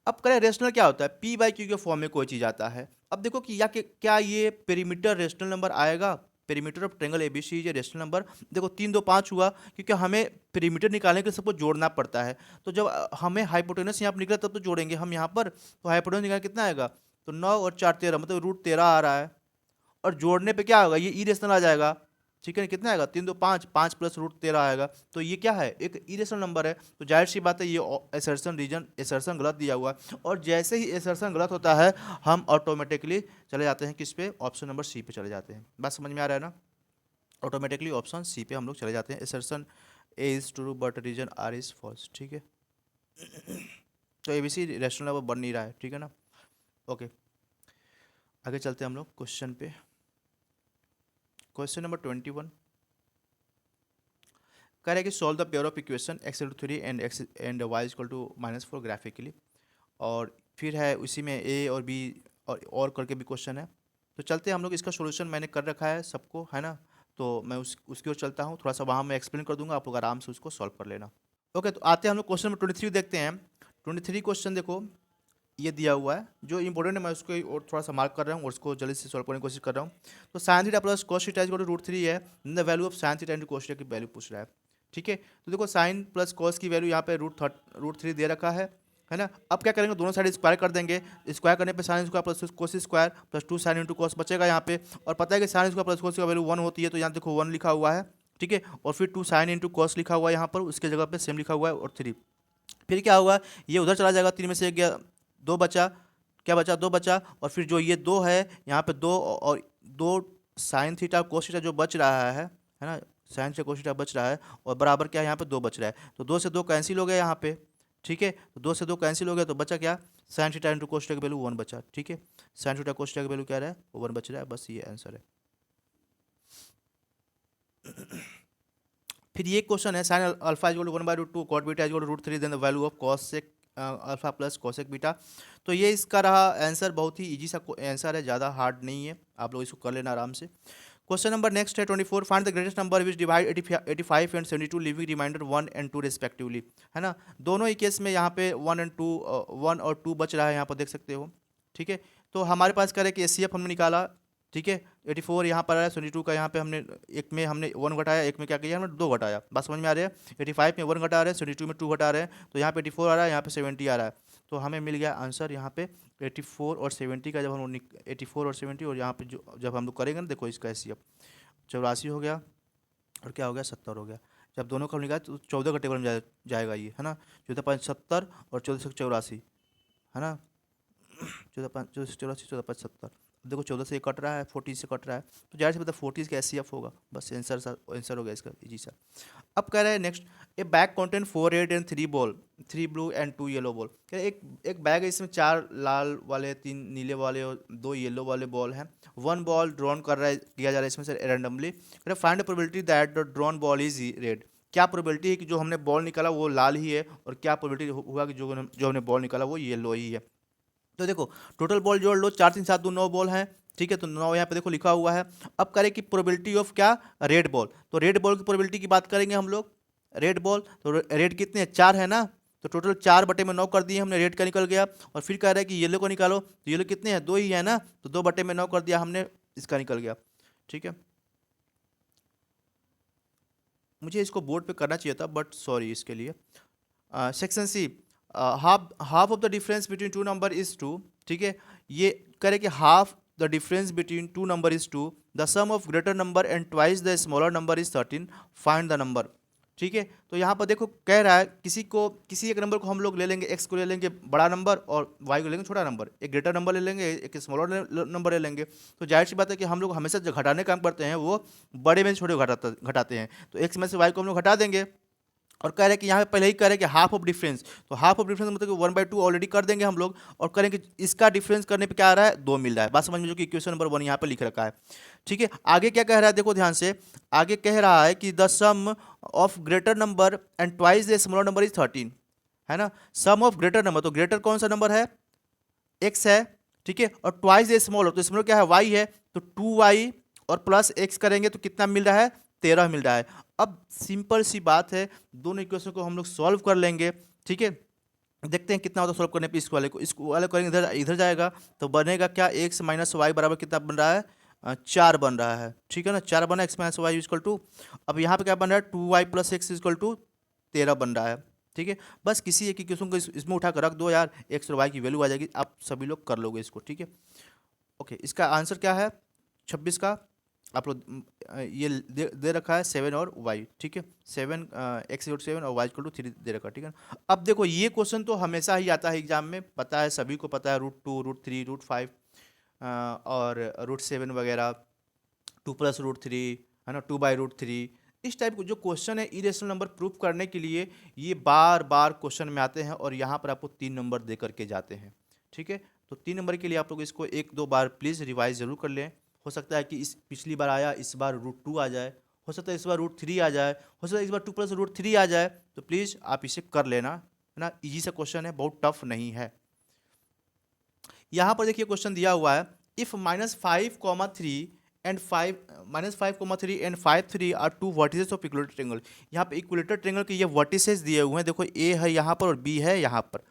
अब करें रेशनल क्या होता है, पी बाई क्यू के फॉर्म में कोई चीज़ आता है। अब देखो कि क्या ये पेरीमीटर रेशनल नंबर आएगा, perimeter of triangle ABC is rational number. देखो 3 2 5 हुआ, क्योंकि हमें पेरीमीटर निकालने के लिए सबको जोड़ना पड़ता है। तो जब हमें हाइपोटेनस यहाँ पर निकला तब तो जोड़ेंगे हम यहाँ पर, तो हाइपोटेनस निकाल कितना आएगा, तो 9 और 4 13, मतलब √13 आ रहा है। और जोड़ने पे क्या होगा, ये इरेशनल आ जाएगा, ठीक है। कितना आएगा 3 2 5, 5 प्लस √13 आएगा। तो ये क्या है, एक इरेशनल नंबर है। तो जाहिर सी बात है ये एसर्शन रीजन एसर्शन गलत दिया हुआ है, और जैसे ही एसर्शन गलत होता है हम ऑटोमेटिकली चले जाते हैं किस पे, ऑप्शन नंबर सी पे चले जाते हैं। बात समझ में आ रहा है ना, ऑटोमेटिकली ऑप्शन सी पे हम लोग चले जाते हैं। Assertion A is true but reason R is false, ठीक है। तो एबीसी रेशनल नंबर बन नहीं रहा है, ठीक है ना। ओके, आगे चलते हैं हम लोग क्वेश्चन पे। क्वेश्चन नंबर 21 कह रहा है कि solve the pair of equation x = 3 and y = -4 graphically. और फिर है उसी में a और b और करके भी क्वेश्चन है। तो चलते हैं हम लोग, इसका सॉल्यूशन मैंने कर रखा है सबको, है ना। तो मैं उसकी ओर चलता हूँ, थोड़ा सा वहाँ मैं एक्सप्लेन कर दूंगा, आप लोग आराम से उसको सॉल्व कर लेना। ओके, तो आते हैं हम लोग क्वेश्चन नंबर 23 देखते हैं। 23 क्वेश्चन देखो, ये दिया हुआ है, जो इंपॉर्टेंट है मैं उसको और थोड़ा सा मार्क कर रहा हूँ और उसको जल्दी से सॉल्व करने की कोशिश कर रहा हूँ। तो sine theta plus cos theta is √3 है, the value of sine theta into cos theta की वैल्यू पूछ रहा है, ठीक है। तो देखो साइन प्लस कॉस की वैल्यू यहाँ पे √3 दे रखा है ना। अब क्या करेंगे, दोनों साइड स्क्वायर कर देंगे। स्क्वायर करने पे sine square plus cos square plus 2 sine into cos बचेगा यहाँ पे। और पता है कि साइन स्क्वायर प्लस कोस की वैल्यू 1 होती है, तो यहाँ देखो 1 लिखा हुआ है, ठीक है। और फिर 2 साइन इंटू कॉस लिखा हुआ है यहाँ पर, उसके जगह पे सेम लिखा हुआ है, और 3। फिर क्या हुआ, ये उधर चला जाएगा, 3 में से गया 2 बचा, क्या बचा 2 बचा। और फिर जो ये 2 है यहाँ पे 2 और 2 साइन थीटा कोस थीटा जो बच रहा है ना, साइन से कोस थीटा बच रहा है, और बराबर क्या है यहाँ पे 2 बच रहा है। तो 2 से 2 कैंसिल हो गया यहाँ पे, ठीक है। तो 2 से 2 कैंसिल हो गया, तो बचा क्या, sine theta into cos theta की वैल्यू 1 बचा, ठीक है। साइन थीटा कोस थीटा की वैल्यू क्या रहा है, 1 बच रहा है, बस ये आंसर है। फिर ये क्वेश्चन है, sine alpha is 1/√2 cot beta is √3 then the value of cosec alpha plus cosec beta. तो ये इसका रहा आंसर, बहुत ही इजी सा आंसर है, ज़्यादा हार्ड नहीं है, आप लोग इसको कर लेना आराम से। क्वेश्चन नंबर नेक्स्ट है 24, find the greatest number which divide 85 and 72 living remainder 1 and 2 respectively, है ना। दोनों ही केस में यहाँ पे 1 और 2 बच रहा है, यहाँ पर देख सकते हो, ठीक है। तो हमारे पास क्या है कि एचसीएफ हमने निकाला, ठीक है। 84 यहाँ पर आया, 72 का यहाँ पे हमने एक में हमने 1 घटाया, एक में क्या किया हमने 2 घटाया, बात समझ में आ रही है। 85 में 1 घटा रहे हैं, 72 में 2 घटा रहे हैं, तो यहाँ पे 84 आ रहा है, यहाँ पे 70 आ रहा है। तो हमें मिल गया आंसर यहाँ पे 84 और 70 का। जब हम 84 और 70 और यहाँ पे जब हम लोग करेंगे ना, देखो इसका एचसीएफ 84 हो गया और क्या हो गया 70 हो गया। जब दोनों का निकाल तो 14 का टेबल में जाएगा ये, है ना। 14×5 70 और 14×84, है ना। 14×5 14×84 14×5 70। देखो 14 से ये कट रहा है, 14 से कट रहा है, तो जाहिर सी मतलब 40 इसका एचसीएफ होगा, बस आंसर हो गया इसका, इजी सा। अब कह रहा है next, A bag contain 4 red and 3 ball, 3 blue and 2 yellow ball. कह रहे एक बैग है, इसमें 4 लाल वाले, 3 नीले वाले और 2 येलो वाले बॉल हैं। 1 बॉल ड्रॉन किया जा रहा है इसमें से रैंडमली। कह रहे find the probability that the drawn ball is red. क्या प्रोबेबिलिटी है कि जो हमने बॉल निकाला वो लाल ही है, और क्या प्रोबेबिलिटी हुआ कि जो हमने बॉल निकाला वो येलो ही है। तो देखो टोटल बॉल जोड़ लो, 4 3 7 2 9 बॉल हैं, ठीक है। तो 9 यहाँ पे देखो लिखा हुआ है। अब करें कि प्रोबेबिलिटी ऑफ क्या, रेड बॉल। तो रेड बॉल की प्रोबेबिलिटी की बात करेंगे हम लोग। रेड बॉल तो रेड कितने हैं, 4 है ना, तो टोटल 4/9 कर दिए हमने, रेड का निकल गया। और फिर कह रहा है कि येलो को निकालो, तो येलो कितने हैं, 2 ही है ना, तो 2/9 कर दिया हमने, इसका निकल गया, ठीक है। मुझे इसको बोर्ड पे करना चाहिए था, बट सॉरी इसके लिए। Section C, half of the difference between 2 number is 2, ठीक है। ये करे कि half the difference between 2 number is 2, the sum of greater number and twice the smaller number is 13, find the number, ठीक है। तो यहाँ पर देखो कह रहा है किसी एक नंबर को हम लोग ले लेंगे, एक्स को ले लेंगे बड़ा नंबर और वाई को लेंगे छोटा नंबर, एक ग्रेटर नंबर ले लेंगे, एक स्मॉलर नंबर ले लेंगे। तो जाहिर सी बात है कि हम लोग हमेशा जो घटाने का काम करते हैं वो बड़े में से छोटे घटाते हैं। तो एक्स में से वाई को हम लोग घटा देंगे। और कह रहे हैं कि यहाँ पे पहले ही कह रहे हैं कि हाफ ऑफ डिफरेंस, तो हाफ ऑफ डिफरेंस मतलब कि 1/2 ऑलरेडी कर देंगे हम लोग, और करें कि इसका डिफरेंस करने पे क्या आ रहा है, 2 मिल रहा है। बात समझ में, जो कि इक्वेशन नंबर 1 यहाँ पे लिख रखा है, ठीक है। आगे क्या कह रहा है, देखो ध्यान से, आगे कह रहा है कि the sum of greater number and twice the smaller number is 13, है ना। सम ऑफ ग्रेटर नंबर, तो ग्रेटर कौन सा नंबर है, एक्स है, ठीक है। और ट्वाइस द स्मॉलर, तो स्मॉलर क्या है, वाई है, तो 2y और प्लस एक्स करेंगे तो कितना मिल रहा है, 13 मिल रहा है। अब सिंपल सी बात है, दोनों इक्वेशन को हम लोग सॉल्व कर लेंगे, ठीक है। देखते हैं कितना होता है सॉल्व करने पे। इसको वाले करेंगे, इधर इधर जाएगा तो बनेगा क्या, एक्स माइनस वाई बराबर कितना बन रहा है, 4 बन रहा है, ठीक है ना। 4 बना, X minus Y equal to, अब यहाँ पे क्या बन रहा है, 2y plus x equal to 13 बन रहा है, ठीक है। बस किसी एक इक्वेशन को इसमें उठा कर रख दो यार, एक्स और वाई की वैल्यू आ जाएगी, आप सभी लोग कर लोगे इसको, ठीक है। ओके, इसका आंसर क्या है 26 का, आप लोग ये दे रखा है 7 और y, ठीक है। 7 x/7 और y 3 दे रखा है, ठीक है ना। अब देखो ये क्वेश्चन तो हमेशा ही आता है एग्जाम में, पता है सभी को पता है, √2 √3 √5 और √7 वगैरह, 2 + √3, है ना, 2/√3। इस टाइप को जो क्वेश्चन है इरेशनल नंबर प्रूफ करने के लिए, ये बार बार क्वेश्चन में आते हैं, और यहाँ पर आपको 3 नंबर दे करके जाते हैं, ठीक है। तो 3 नंबर के लिए आप लोग इसको 1-2 बार प्लीज़ रिवाइज जरूर कर लें। हो सकता है कि इस पिछली बार आया, इस बार √2 आ जाए, हो सकता है इस बार √3 आ जाए, हो सकता है इस बार 2 + √3 आ जाए, तो प्लीज़ आप इसे कर लेना, है ना। इजी सा क्वेश्चन है, बहुत टफ नहीं है। यहाँ पर देखिए क्वेश्चन दिया हुआ है, if -5, 3 and 5 3 are 2 vertices of equilateral triangle. यहाँ पे इक्विलेटरल ट्रायंगल के ये वर्टिसेस दिए हुए हैं, देखो ए है यहाँ पर और बी है यहाँ पर,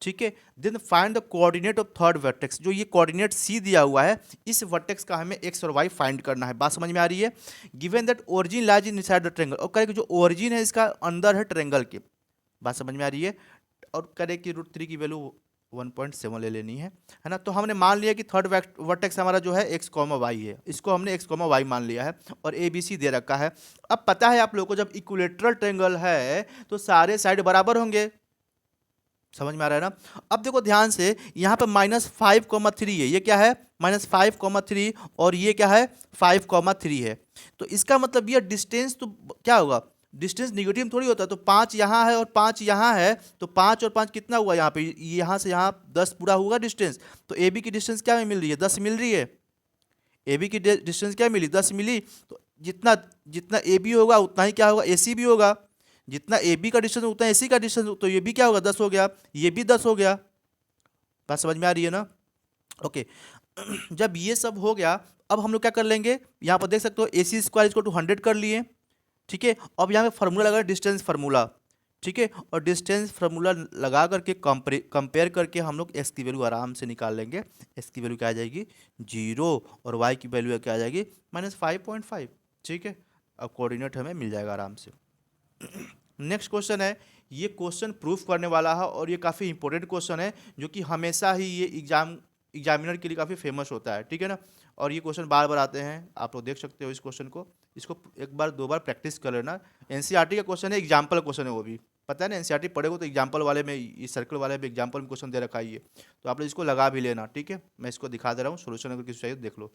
ठीक है। Then find the coordinate of third vertex, जो ये कोऑर्डिनेट सी दिया हुआ है, इस वर्टेक्स का हमें एक्स और वाई फाइंड करना है। बात समझ में आ रही है। Given that origin lies inside the triangle, और करें जो ओरिजिन है इसका अंदर है ट्रायंगल के, बात समझ में आ रही है। और करें कि √3 की वैल्यू 1.7 ले लेनी है ना। तो हमने मान लिया कि थर्ड वर्टेक्स हमारा जो है x, y है, इसको हमने x, y मान लिया है, और a b c दे रखा है। अब पता है आप लोगों को, जब इक्विलेटरल ट्रायंगल है तो सारे साइड बराबर होंगे, समझ में आ रहा है ना। अब देखो ध्यान से, यहाँ पे -5, 3 है, ये क्या है -5, 3, और ये क्या है 5, 3 है। तो इसका मतलब ये डिस्टेंस तो क्या होगा, डिस्टेंस निगेटिव में थोड़ी होता है। तो 5 यहाँ है और 5 यहाँ है, तो 5 और 5 कितना हुआ यहाँ पे, यहाँ से यहाँ 10 पूरा होगा डिस्टेंस। तो ए बी की डिस्टेंस क्या मिल रही है, 10 मिल रही है। ए बी की डिस्टेंस क्या मिली, 10 मिली। तो जितना जितना ए बी होगा उतना ही क्या होगा, ए सी भी होगा। जितना ए बी का डिस्टेंस उतना ए सी का डिस्टेंस, तो ये भी क्या होगा, 10 हो गया, ये भी 10 हो गया। बात समझ में आ रही है ना। ओके, जब ये सब हो गया, अब हम लोग क्या कर लेंगे, यहाँ पर देख सकते हो AC² = 100 कर लिए, ठीक है। अब यहाँ पे फार्मूला लगा, डिस्टेंस फार्मूला, ठीक है। और डिस्टेंस फार्मूला लगा करके कंपेयर करके हम लोग x की वैल्यू आराम से निकाल लेंगे। x की वैल्यू क्या आ जाएगी 0, और y की वैल्यू क्या आ जाएगी -5.5, ठीक है। अब कोऑर्डिनेट हमें मिल जाएगा आराम से। नेक्स्ट क्वेश्चन है, ये क्वेश्चन प्रूफ करने वाला है, और ये काफ़ी इंपॉर्टेंट क्वेश्चन है, जो कि हमेशा ही ये एग्जामिनर के लिए काफ़ी फेमस होता है, ठीक है ना। और ये क्वेश्चन बार बार आते हैं, आप लोग देख सकते हो इस क्वेश्चन को। इसको एक बार दो बार प्रैक्टिस कर लेना। एनसीईआरटी का क्वेश्चन है, एग्जाम्पल क्वेश्चन है वो भी, पता है ना, एनसीईआरटी पढ़ेगा तो एग्जाम्पल वाले में, इस सर्कल वाले में एग्जाम्पल में क्वेश्चन दे रखा है ये, तो आप लोग इसको लगा भी लेना, ठीक है। मैं इसको दिखा दे रहा हूँ, सोल्यूशन अगर किसी चाहिए तो देख लो,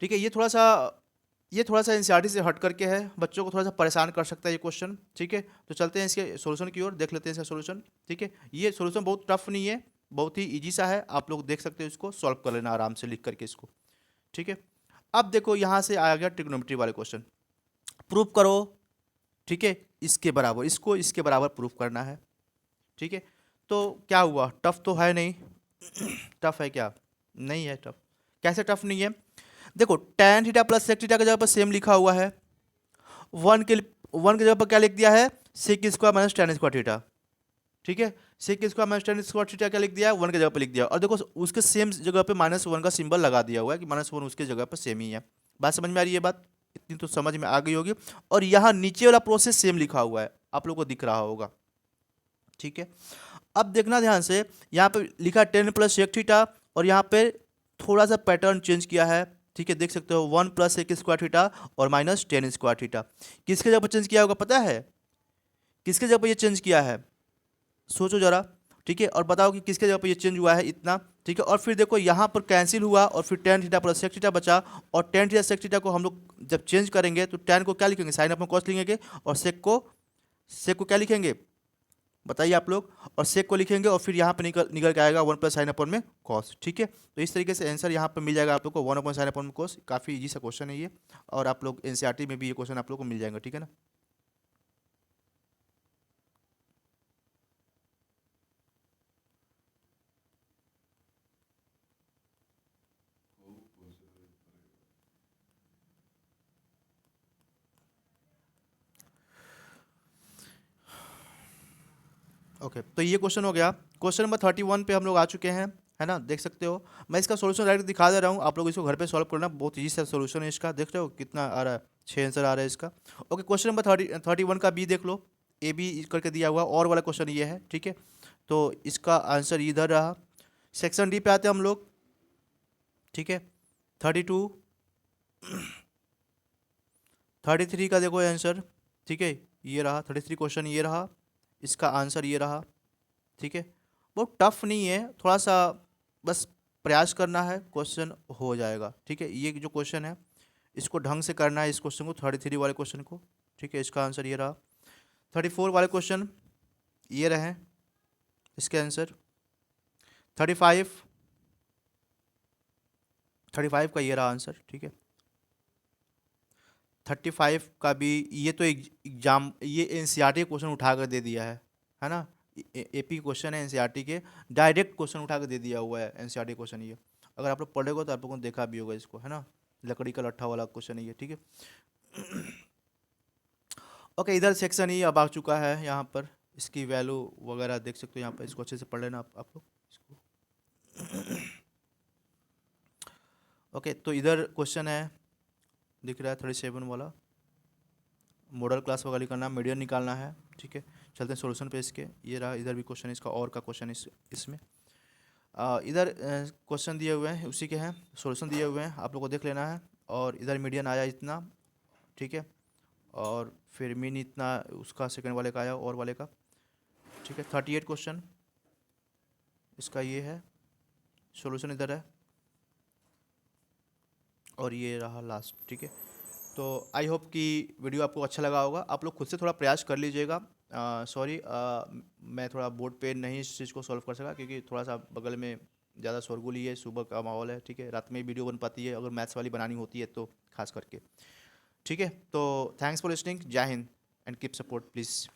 ठीक है। ये थोड़ा सा एनसीईआरटी से हट करके है, बच्चों को थोड़ा सा परेशान कर सकता है ये क्वेश्चन, ठीक है। तो चलते हैं इसके सोल्यूशन की ओर, देख लेते हैं इसका सोल्यूशन, ठीक है। ये सोल्यूशन बहुत टफ नहीं है, बहुत ही ईजी सा है, आप लोग देख सकते हो, इसको सॉल्व कर लेना आराम से लिख करके इसको, ठीक है। अब देखो यहाँ से आ गया ट्रिग्नोमेट्री वाले क्वेश्चन, प्रूफ करो, ठीक है, इसके बराबर, इसको इसके बराबर प्रूफ करना है, ठीक है। तो क्या हुआ, टफ तो है नहीं, टफ है क्या, नहीं है टफ, कैसे टफ नहीं है, देखो tan theta plus sec theta की जगह पर सेम लिखा हुआ है, वन की जगह पर क्या लिख दिया है, sec square minus tan square theta, ठीक है। Sec square minus tan square theta क्या लिख दिया है, वन की जगह पर लिख दिया, और देखो उसके सेम जगह पे -1 का सिंबल लगा दिया हुआ है कि -1 उसके जगह पर सेम ही है। बात समझ में आ रही है, बात इतनी तो समझ में आ गई होगी। और यहाँ नीचे वाला प्रोसेस सेम लिखा हुआ है, आप लोग को दिख रहा होगा, ठीक है। अब देखना ध्यान से, यहाँ पे लिखा tan प्लस सेक थीटा, और यहाँ पे थोड़ा सा पैटर्न चेंज किया है, ठीक है, देख सकते हो 1 प्लस सेक स्क्वायर थीटा और माइनस tan स्क्वायर थीटा, किसके जगह पर चेंज किया होगा पता है, किसके जगह पर ये चेंज किया है, सोचो जरा, ठीक है, और बताओ कि किसके जगह पर ये चेंज हुआ है इतना, ठीक है। और फिर देखो यहाँ पर कैंसिल हुआ, और फिर tan theta plus sec theta बचा, और tan थीटा सेक थीटा को हम लोग जब चेंज करेंगे तो tan को क्या लिखेंगे, साइन अपॉन कॉस लिखेंगे, और सेक को क्या लिखेंगे, बताइए आप लोग, और सेक को लिखेंगे, और फिर यहाँ पे निकल के आएगा 1 प्लस साइन अपॉन में कॉस, ठीक है। तो इस तरीके से आंसर यहाँ पे मिल जाएगा आप लोग को, 1 अपॉन साइन अपॉन में कॉस, काफ़ी इजी सा क्वेश्चन है ये, और आप लोग एनसीईआरटी में भी ये क्वेश्चन आप लोग को मिल जाएंगे, ठीक है ना। ओके, तो ये क्वेश्चन हो गया। क्वेश्चन नंबर 31 पे हम लोग आ चुके हैं, है ना, देख सकते हो। मैं इसका सोल्यूशन डायरेक्ट दिखा दे रहा हूँ, आप लोग इसको घर पे सॉल्व करना, बहुत ईजी सा सोल्यूशन है इसका, देख रहे हो कितना आ रहा है, 6 आंसर आ रहा है इसका। ओके, क्वेश्चन नंबर 31 का बी देख लो, ए बी करके दिया हुआ, और वाला क्वेश्चन ये है, ठीक है। तो इसका आंसर इधर रहा। सेक्शन डी पे आते हैं हम लोग, ठीक है। 32 33 का देखो आंसर, ठीक है, ये रहा 33 क्वेश्चन, ये रहा इसका आंसर, ये रहा, ठीक है। बहुत टफ नहीं है, थोड़ा सा बस प्रयास करना है, क्वेश्चन हो जाएगा, ठीक है। ये जो क्वेश्चन है इसको ढंग से करना है, इस क्वेश्चन को 33 वाले क्वेश्चन को, ठीक है, इसका आंसर ये रहा। 34 वाले क्वेश्चन ये रहे इसके आंसर। 35 का ये रहा आंसर, ठीक है। 35 का भी, ये तो एग्जाम, ये एनसीईआरटी क्वेश्चन उठा कर दे दिया है ना, एपी क्वेश्चन है एनसीईआरटी के, डायरेक्ट क्वेश्चन उठा कर दे दिया हुआ है एनसीईआरटी क्वेश्चन ये, अगर आप लोग पढ़ेगा तो आप लोगों ने देखा भी होगा इसको, है ना, लकड़ी का लट्ठा वाला क्वेश्चन है ये, ठीक है। ओके, इधर सेक्शन ही अब आ चुका है, यहाँ पर इसकी वैल्यू वगैरह देख सकते हो, यहाँ पर इसको अच्छे से पढ़ लेना आप लोग इसको। ओके, तो इधर क्वेश्चन है, दिख रहा है 37 वाला, मॉडल क्लास वगैरह निकालना, मीडियन निकालना है, ठीक है। चलते हैं सॉल्यूशन पे इसके, ये रहा, इधर भी क्वेश्चन इसका, और का क्वेश्चन इसमें इधर क्वेश्चन दिए हुए हैं उसी के हैं, सॉल्यूशन दिए हुए हैं, आप लोग को देख लेना है। और इधर मीडियन आया इतना, ठीक है, और फिर मीन इतना उसका सेकंड वाले का आया, और वाले का, ठीक है। 38 क्वेश्चन इसका ये है, सॉल्यूशन इधर है, और ये रहा लास्ट, ठीक है। तो आई होप कि वीडियो आपको अच्छा लगा होगा, आप लोग खुद से थोड़ा प्रयास कर लीजिएगा। सॉरी, मैं थोड़ा बोर्ड पे नहीं इस चीज़ को सॉल्व कर सका, क्योंकि थोड़ा सा बगल में ज़्यादा शोरगुल है, सुबह का माहौल है, ठीक है, रात में वीडियो बन पाती है अगर मैथ्स वाली बनानी होती है तो, खास करके, ठीक है। तो थैंक्स फॉर लिसनिंग, जय Hind and keep support please.